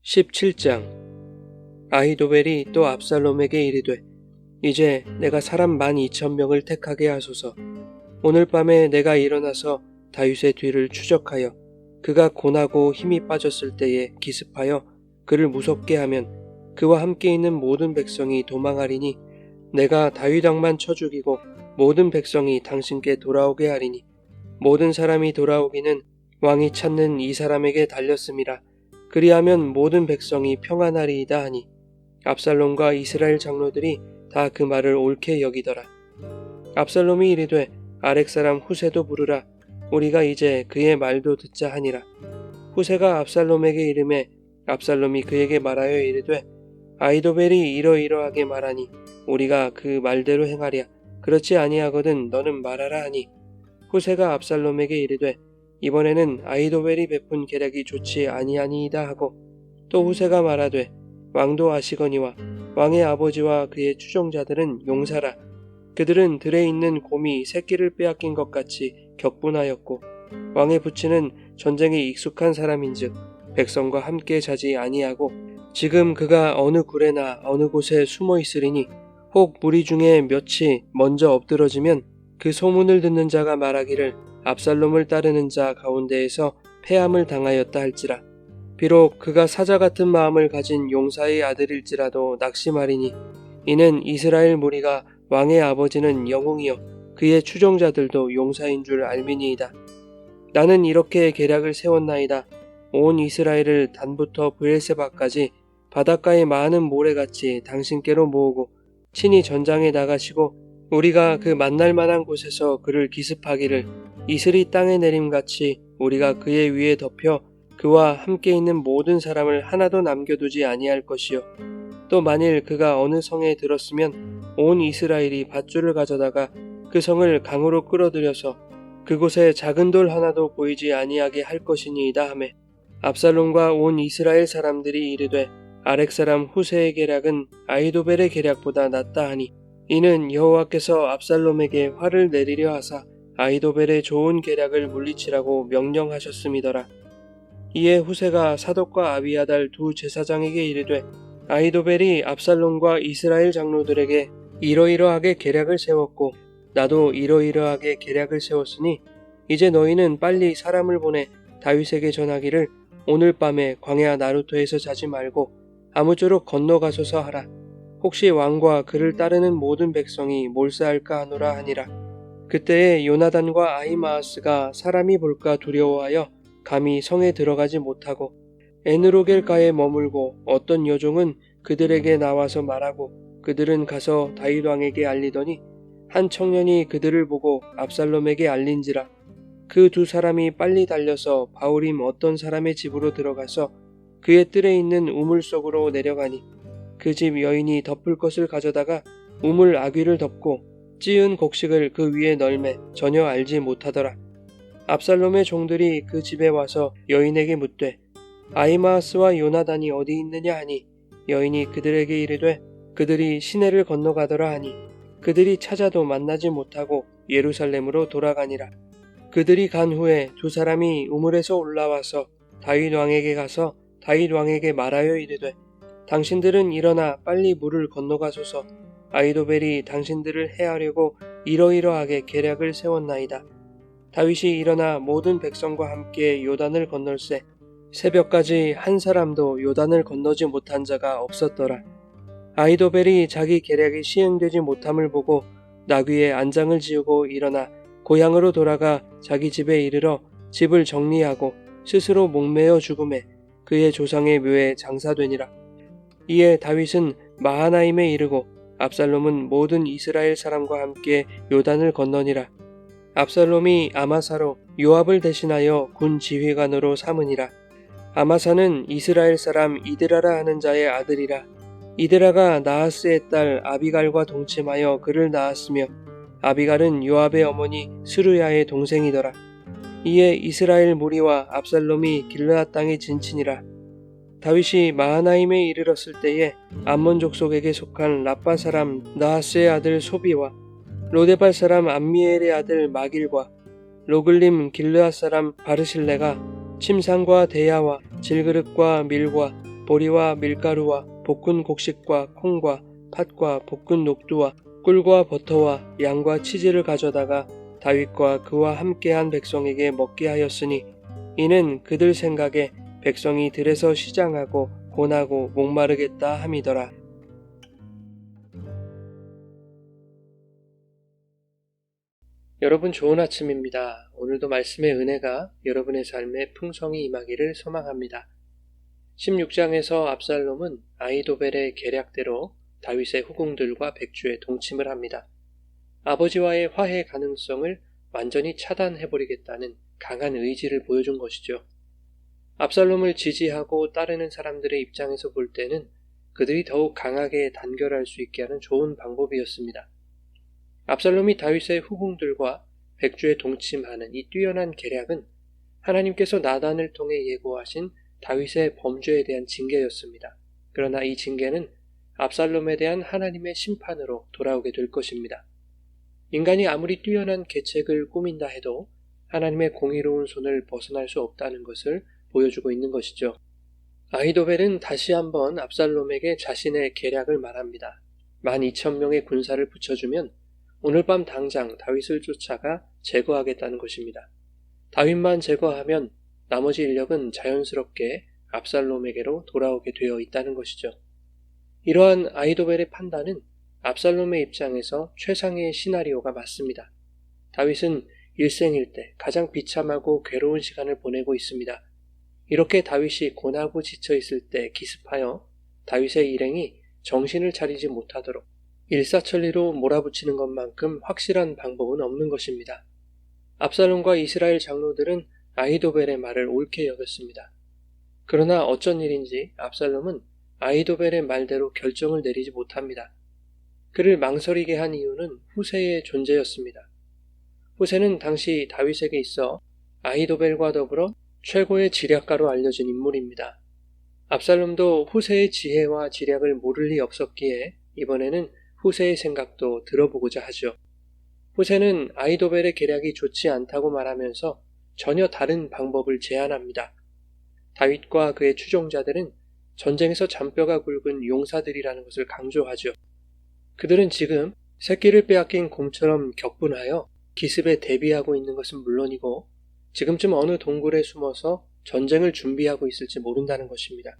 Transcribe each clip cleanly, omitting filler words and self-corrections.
17장. 아히도벨이 또 압살롬에게 이르되 이제 내가 사람 12,000명을 택하게 하소서. 오늘 밤에 내가 일어나서 다윗의 뒤를 추적하여 그가 고나고 힘이 빠졌을 때에 기습하여 그를 무섭게 하면 그와 함께 있는 모든 백성이 도망하리니 내가 다윗 왕만 쳐 죽이고 모든 백성이 당신께 돌아오게 하리니 모든 사람이 돌아오기는 왕이 찾는 이 사람에게 달렸음이라. 그리하면 모든 백성이 평안하리이다 하니 압살롬과 이스라엘 장로들이 다 그 말을 옳게 여기더라. 압살롬이 이르되 아렉 사람 후세도 부르라. 우리가 이제 그의 말도 듣자 하니라. 후세가 압살롬에게 이르매 압살롬이 그에게 말하여 이르되 아히도벨이 이러이러하게 말하니 우리가 그 말대로 행하랴. 그렇지 아니하거든 너는 말하라 하니 후세가 압살롬에게 이르되 이번에는 아히도벨이 베푼 계략이 좋지 아니하니이다 하고 또 후세가 말하되 왕도 아시거니와 왕의 아버지와 그의 추종자들은 용사라. 그들은 들에 있는 곰이 새끼를 빼앗긴 것 같이 격분하였고 왕의 부친은 전쟁에 익숙한 사람인즉 백성과 함께 자지 아니하고 지금 그가 어느 굴에나 어느 곳에 숨어 있으리니 혹 무리 중에 몇이 먼저 엎드러지면 그 소문을 듣는 자가 말하기를 압살롬을 따르는 자 가운데에서 패함을 당하였다 할지라. 비록 그가 사자 같은 마음을 가진 용사의 아들일지라도 낙심하리니 이는 이스라엘 무리가 왕의 아버지는 영웅이요 그의 추종자들도 용사인 줄 알미니이다. 나는 이렇게 계략을 세웠나이다. 온 이스라엘을 단부터 브엘세바까지 바닷가의 많은 모래같이 당신께로 모으고 친히 전장에 나가시고 우리가 그 만날 만한 곳에서 그를 기습하기를 이슬이 땅에 내림같이 우리가 그의 위에 덮여 그와 함께 있는 모든 사람을 하나도 남겨두지 아니할 것이요. 또 만일 그가 어느 성에 들었으면 온 이스라엘이 밧줄을 가져다가 그 성을 강으로 끌어들여서 그곳에 작은 돌 하나도 보이지 아니하게 할 것이니이다 하매 압살롬과 온 이스라엘 사람들이 이르되 아렉 사람 후세의 계략은 아히도벨의 계략보다 낫다 하니 이는 여호와께서 압살롬에게 화를 내리려 하사 아히도벨의 좋은 계략을 물리치라고 명령하셨음이더라. 이에 후세가 사독과 아비아달 두 제사장에게 이르되 아히도벨이 압살롬과 이스라엘 장로들에게 이러이러하게 계략을 세웠고 나도 이러이러하게 계략을 세웠으니 이제 너희는 빨리 사람을 보내 다윗에게 전하기를 오늘 밤에 광야 나루토에서 자지 말고 아무쪼록 건너가소서 하라. 혹시 왕과 그를 따르는 모든 백성이 몰사할까 하노라 하니라. 그때에 요나단과 아히마아스가 사람이 볼까 두려워하여 감히 성에 들어가지 못하고 에느로겔가에 머물고 어떤 여종은 그들에게 나와서 말하고 그들은 가서 다윗 왕에게 알리더니 한 청년이 그들을 보고 압살롬에게 알린지라. 그 두 사람이 빨리 달려서 바후림 어떤 사람의 집으로 들어가서 그의 뜰에 있는 우물 속으로 내려가니 그 집 여인이 덮을 것을 가져다가 우물 아귀를 덮고 찌은 곡식을 그 위에 널매 전혀 알지 못하더라. 압살롬의 종들이 그 집에 와서 여인에게 묻되 아히마아스와 요나단이 어디 있느냐 하니 여인이 그들에게 이르되 그들이 시내를 건너가더라 하니 그들이 찾아도 만나지 못하고 예루살렘으로 돌아가니라. 그들이 간 후에 두 사람이 우물에서 올라와서 다윗 왕에게 가서 다윗 왕에게 말하여 이르되 당신들은 일어나 빨리 물을 건너가소서. 아히도벨이 당신들을 해하려고 이러이러하게 계략을 세웠나이다. 다윗이 일어나 모든 백성과 함께 요단을 건널세 새벽까지 한 사람도 요단을 건너지 못한 자가 없었더라. 아히도벨이 자기 계략이 시행되지 못함을 보고 나귀에 안장을 지우고 일어나 고향으로 돌아가 자기 집에 이르러 집을 정리하고 스스로 목매어 죽음에 그의 조상의 묘에 장사되니라. 이에 다윗은 마하나임에 이르고 압살롬은 모든 이스라엘 사람과 함께 요단을 건너니라. 압살롬이 아마사로 요압을 대신하여 군 지휘관으로 삼으니라. 아마사는 이스라엘 사람 이드라라 하는 자의 아들이라. 이드라가 나하스의 딸 아비갈과 동침하여 그를 낳았으며 아비갈은 요압의 어머니 스루야의 동생이더라. 이에 이스라엘 무리와 압살롬이 길르앗 땅에 진친이라. 다윗이 마하나임에 이르렀을 때에 암몬 족속에게 속한 라빠 사람 나하스의 아들 소비와 로데발 사람 암미엘의 아들 마길과 로글림 길르앗 사람 바르실레가 침상과 대야와 질그릇과 밀과 보리와 밀가루와 볶은 곡식과 콩과 팥과 볶은 녹두와 꿀과 버터와 양과 치즈를 가져다가 다윗과 그와 함께한 백성에게 먹게 하였으니 이는 그들 생각에 백성이 들에서 시장하고 고나고 목마르겠다 함이더라. 여러분 좋은 아침입니다. 오늘도 말씀의 은혜가 여러분의 삶에 풍성히 임하기를 소망합니다. 16장에서 압살롬은 아히도벨의 계략대로 다윗의 후궁들과 백주에 동침을 합니다. 아버지와의 화해 가능성을 완전히 차단해버리겠다는 강한 의지를 보여준 것이죠. 압살롬을 지지하고 따르는 사람들의 입장에서 볼 때는 그들이 더욱 강하게 단결할 수 있게 하는 좋은 방법이었습니다. 압살롬이 다윗의 후궁들과 백주에 동침하는 이 뛰어난 계략은 하나님께서 나단을 통해 예고하신 다윗의 범죄에 대한 징계였습니다. 그러나 이 징계는 압살롬에 대한 하나님의 심판으로 돌아오게 될 것입니다. 인간이 아무리 뛰어난 계책을 꾸민다 해도 하나님의 공의로운 손을 벗어날 수 없다는 것을 보여주고 있는 것이죠. 아히도벨은 다시 한번 압살롬에게 자신의 계략을 말합니다. 12,000명의 군사를 붙여주면 오늘 밤 당장 다윗을 쫓아가 제거하겠다는 것입니다. 다윗만 제거하면 나머지 인력은 자연스럽게 압살롬에게로 돌아오게 되어 있다는 것이죠. 이러한 아히도벨의 판단은 압살롬의 입장에서 최상의 시나리오가 맞습니다. 다윗은 일생일대 가장 비참하고 괴로운 시간을 보내고 있습니다. 이렇게 다윗이 고나고 지쳐있을 때 기습하여 다윗의 일행이 정신을 차리지 못하도록 일사천리로 몰아붙이는 것만큼 확실한 방법은 없는 것입니다. 압살롬과 이스라엘 장로들은 아히도벨의 말을 옳게 여겼습니다. 그러나 어쩐 일인지 압살롬은 아히도벨의 말대로 결정을 내리지 못합니다. 그를 망설이게 한 이유는 후세의 존재였습니다. 후세는 당시 다윗에게 있어 아히도벨과 더불어 최고의 지략가로 알려진 인물입니다. 압살롬도 후세의 지혜와 지략을 모를 리 없었기에 이번에는 후세의 생각도 들어보고자 하죠. 후세는 아히도벨의 계략이 좋지 않다고 말하면서 전혀 다른 방법을 제안합니다. 다윗과 그의 추종자들은 전쟁에서 잔뼈가 굵은 용사들이라는 것을 강조하죠. 그들은 지금 새끼를 빼앗긴 곰처럼 격분하여 기습에 대비하고 있는 것은 물론이고 지금쯤 어느 동굴에 숨어서 전쟁을 준비하고 있을지 모른다는 것입니다.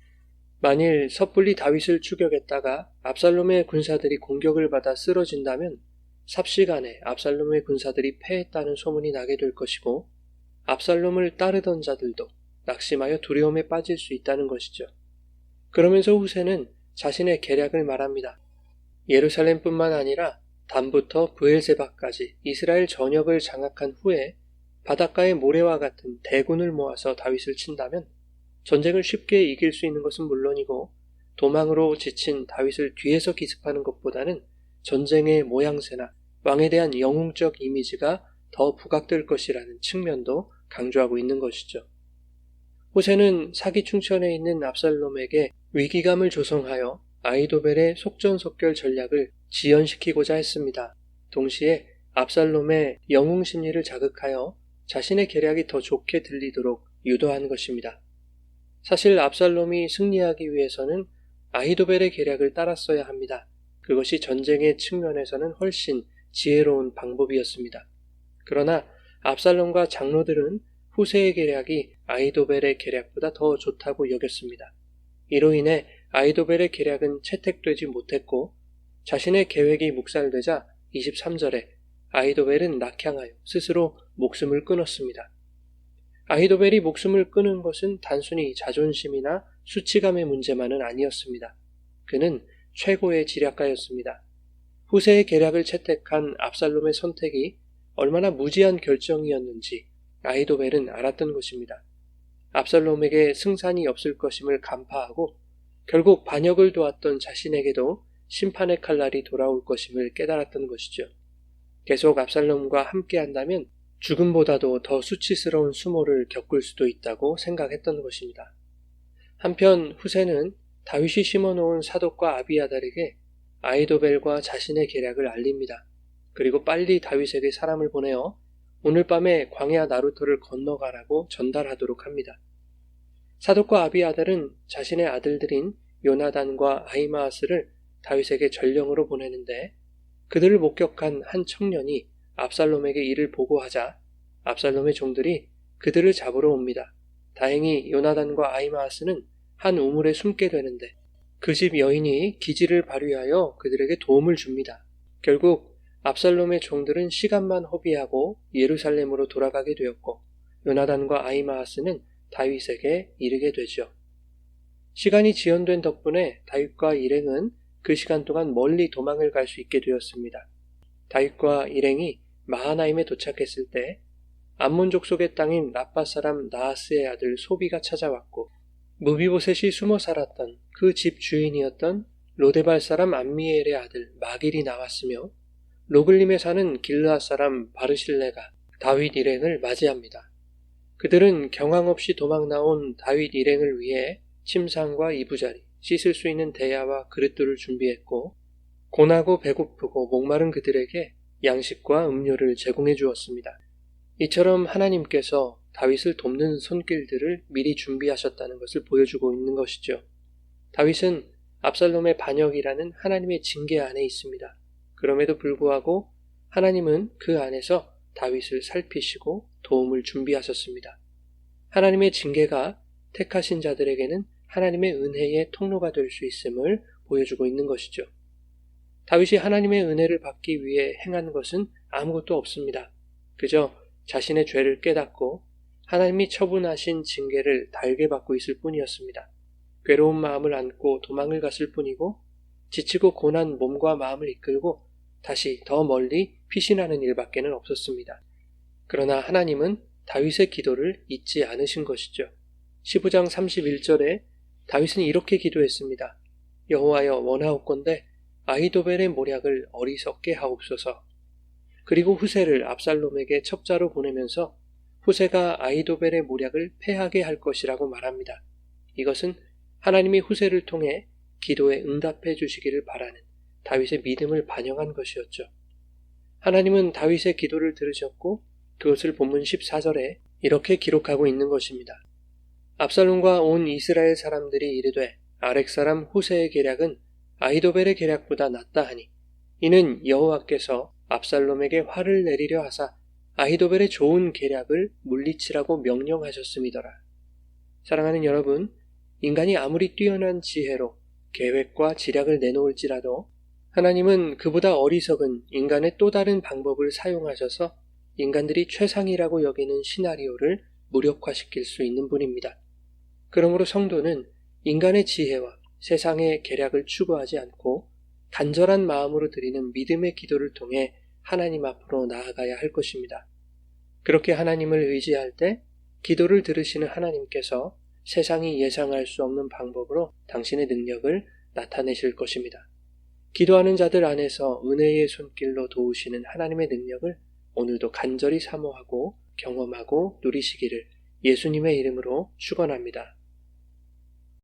만일 섣불리 다윗을 추격했다가 압살롬의 군사들이 공격을 받아 쓰러진다면 삽시간에 압살롬의 군사들이 패했다는 소문이 나게 될 것이고 압살롬을 따르던 자들도 낙심하여 두려움에 빠질 수 있다는 것이죠. 그러면서 후세는 자신의 계략을 말합니다. 예루살렘뿐만 아니라 단부터 브엘세바까지 이스라엘 전역을 장악한 후에 바닷가의 모래와 같은 대군을 모아서 다윗을 친다면 전쟁을 쉽게 이길 수 있는 것은 물론이고 도망으로 지친 다윗을 뒤에서 기습하는 것보다는 전쟁의 모양새나 왕에 대한 영웅적 이미지가 더 부각될 것이라는 측면도 강조하고 있는 것이죠. 후세는 사기충천에 있는 압살롬에게 위기감을 조성하여 아히도벨의 속전속결 전략을 지연시키고자 했습니다. 동시에 압살롬의 영웅 심리를 자극하여 자신의 계략이 더 좋게 들리도록 유도한 것입니다. 사실 압살롬이 승리하기 위해서는 아히도벨의 계략을 따랐어야 합니다. 그것이 전쟁의 측면에서는 훨씬 지혜로운 방법이었습니다. 그러나 압살롬과 장로들은 후세의 계략이 아히도벨의 계략보다 더 좋다고 여겼습니다. 이로 인해 아히도벨의 계략은 채택되지 못했고 자신의 계획이 묵살되자 23절에 아히도벨은 낙향하여 스스로 목숨을 끊었습니다. 아히도벨이 목숨을 끊은 것은 단순히 자존심이나 수치감의 문제만은 아니었습니다. 그는 최고의 지략가였습니다. 후세의 계략을 채택한 압살롬의 선택이 얼마나 무지한 결정이었는지 아히도벨은 알았던 것입니다. 압살롬에게 승산이 없을 것임을 간파하고 결국 반역을 도왔던 자신에게도 심판의 칼날이 돌아올 것임을 깨달았던 것이죠. 계속 압살롬과 함께한다면 죽음보다도 더 수치스러운 수모를 겪을 수도 있다고 생각했던 것입니다. 한편 후세는 다윗이 심어놓은 사독과 아비아달에게 아히도벨과 자신의 계략을 알립니다. 그리고 빨리 다윗에게 사람을 보내어 오늘 밤에 광야 나루터를 건너가라고 전달하도록 합니다. 사독과 아비아달은 자신의 아들들인 요나단과 아히마아스를 다윗에게 전령으로 보내는데 그들을 목격한 한 청년이 압살롬에게 이를 보고하자 압살롬의 종들이 그들을 잡으러 옵니다. 다행히 요나단과 아히마아스는 한 우물에 숨게 되는데 그 집 여인이 기지를 발휘하여 그들에게 도움을 줍니다. 결국 압살롬의 종들은 시간만 허비하고 예루살렘으로 돌아가게 되었고 요나단과 아히마아스는 다윗에게 이르게 되죠. 시간이 지연된 덕분에 다윗과 일행은 그 시간 동안 멀리 도망을 갈 수 있게 되었습니다. 다윗과 일행이 마하나임에 도착했을 때 암몬 족속의 땅인 라빠 사람 나하스의 아들 소비가 찾아왔고 무비보셋이 숨어 살았던 그 집 주인이었던 로데발 사람 암미엘의 아들 마길이 나왔으며 로글림에 사는 길르앗 사람 바르실레가 다윗 일행을 맞이합니다. 그들은 경황 없이 도망 나온 다윗 일행을 위해 침상과 이부자리, 씻을 수 있는 대야와 그릇들을 준비했고 고나고 배고프고 목마른 그들에게 양식과 음료를 제공해 주었습니다. 이처럼 하나님께서 다윗을 돕는 손길들을 미리 준비하셨다는 것을 보여주고 있는 것이죠. 다윗은 압살롬의 반역이라는 하나님의 징계 안에 있습니다. 그럼에도 불구하고 하나님은 그 안에서 다윗을 살피시고 도움을 준비하셨습니다. 하나님의 징계가 택하신 자들에게는 하나님의 은혜의 통로가 될 수 있음을 보여주고 있는 것이죠. 다윗이 하나님의 은혜를 받기 위해 행한 것은 아무것도 없습니다. 그저 자신의 죄를 깨닫고 하나님이 처분하신 징계를 달게 받고 있을 뿐이었습니다. 괴로운 마음을 안고 도망을 갔을 뿐이고 지치고 고난 몸과 마음을 이끌고 다시 더 멀리 피신하는 일밖에는 없었습니다. 그러나 하나님은 다윗의 기도를 잊지 않으신 것이죠. 15장 31절에 다윗은 이렇게 기도했습니다. 여호와여 원하옵건대 아히도벨의 모략을 어리석게 하옵소서. 그리고 후세를 압살롬에게 첩자로 보내면서 후세가 아히도벨의 모략을 패하게 할 것이라고 말합니다. 이것은 하나님이 후세를 통해 기도에 응답해 주시기를 바라는 다윗의 믿음을 반영한 것이었죠. 하나님은 다윗의 기도를 들으셨고 그것을 본문 14절에 이렇게 기록하고 있는 것입니다. 압살롬과 온 이스라엘 사람들이 이르되 아렉 사람 후세의 계략은 아히도벨의 계략보다 낫다 하니 이는 여호와께서 압살롬에게 화를 내리려 하사 아히도벨의 좋은 계략을 물리치라고 명령하셨음이더라. 사랑하는 여러분, 인간이 아무리 뛰어난 지혜로 계획과 지략을 내놓을지라도 하나님은 그보다 어리석은 인간의 또 다른 방법을 사용하셔서 인간들이 최상이라고 여기는 시나리오를 무력화시킬 수 있는 분입니다. 그러므로 성도는 인간의 지혜와 세상의 계략을 추구하지 않고 간절한 마음으로 드리는 믿음의 기도를 통해 하나님 앞으로 나아가야 할 것입니다. 그렇게 하나님을 의지할 때 기도를 들으시는 하나님께서 세상이 예상할 수 없는 방법으로 당신의 능력을 나타내실 것입니다. 기도하는 자들 안에서 은혜의 손길로 도우시는 하나님의 능력을 오늘도 간절히 사모하고 경험하고 누리시기를 예수님의 이름으로 축원합니다.